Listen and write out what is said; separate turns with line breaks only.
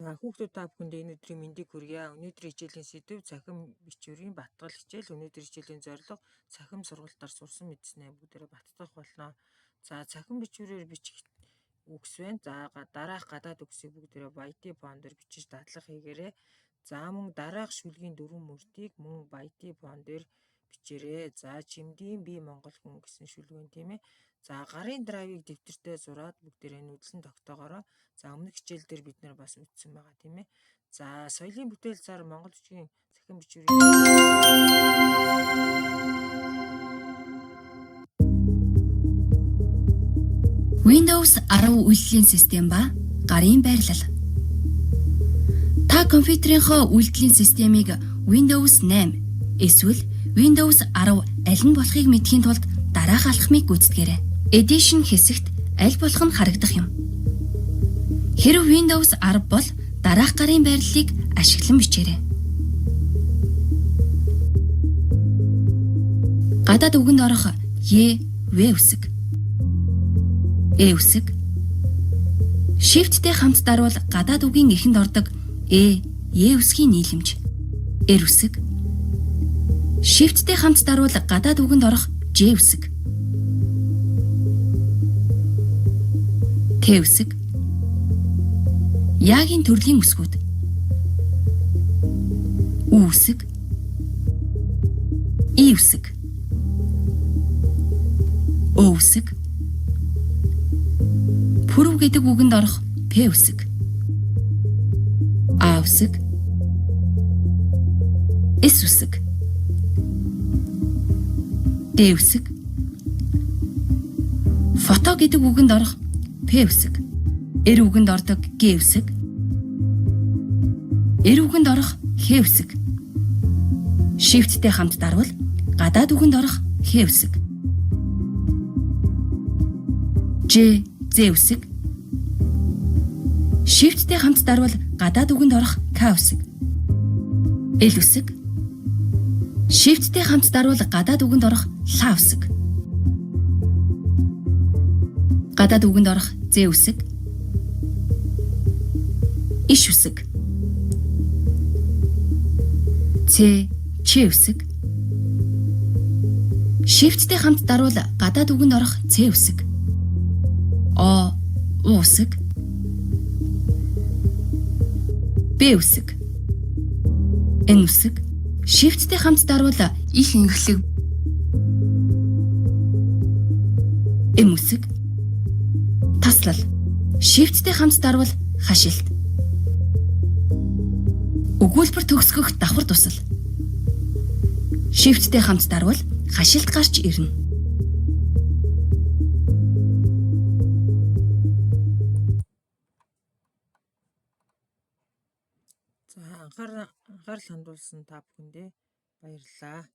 За хүүхдүүд та бүхэнд энэ өдрийн мэндийг хүргье. Өнөөдрийн хичээлийн сэдэв цахим бичвэрийн баттгал хичээл. Өнөөдрийн хичээлийн зорилго цахим сургалтаар сурсан мэдснээ бүгдээрээ баттгах болно. За цахим бичвэрээр бичих үгс байна. За дараах гадаад үгсийг бүгдээрээ баяти фон дээр бичиж дадлага хийгээрэй. За мөн дараах шүлгийн дөрвөн мөрдийг мөн баяти фон дээр бичээрэй. За чимдийн бие Монгол хүн гэсэн шүлгэн тийм ээ. За гарын драйвыг дэвтэртээ зураад бүгдээрээ нүүдэлэн тогтоогоорой. За өмнөх хичээл дээр бид нар бас үтсэн байгаа тийм ээ. За соёлын бүтээл зар Монгол бичгийн цахим бичвэрийн
Windows 10 үйлдлийн систем ба гарын байрлал. Та компьютерийнхоо үйлдлийн системийг Windows 8 эсвэл Windows 10 аль нь болохыг мэдхийн тулд дараах алхмыг гүйцэтгээрэй. Edition хэсэгт аль болох нь харагдах юм. Хэрэв Windows 10 бол дараах гарын байрлалыг ашиглан бичээрэй. Гадаад үгэнд орох В үсэг, Е үсэг. Shift-тэй хамт дарвал гадаад үгийн эхэнд ордог Е үсгийн нийлэмж. Р үсэг. Shift-тэй хамт дарвал гадаад үгэнд орох Ж үсэг. Т үсэг. Яагийн төрлийн үсгүүд. У үсэг. И үсэг. О үсэг. Пүрв гэдэг үгэнд орох П үсэг. А үсэг. С үсэг. Д үсэг. Фото гэдэг үгэнд орох П үсэг. Р үгэнд ордог Г үсэг. Р үгэнд орох Х үсэг. Shift-тэй хамт дарвал гадаад үгэнд орох Х үсэг. Ж үсэг. Shift-тэй хамт дарвал гадаад үгэнд орох К үсэг. Л үсэг. Shift-тэй хамт дарвал гадаад үгэнд орох Л үсэг. Гадаад үгэнд орох З үсэг. Иш үсэг. Ч үсэг. Shift-тэй хамт дарвал гадаад үгэнд орох Ц үсэг. У үсэг. Б үсэг. Н үсэг. Shift-тэй хамт дарвал их ингэлэг М үсэг. Таслал. Shift-тэй хамт дарвал хашилт. Өгүүлбэр төгсгөх давхар тусал. Shift-тэй хамт дарвал хашилт гарч ирнэ.
За анхаарал хандуулсан та бүхэндээ баярлалаа.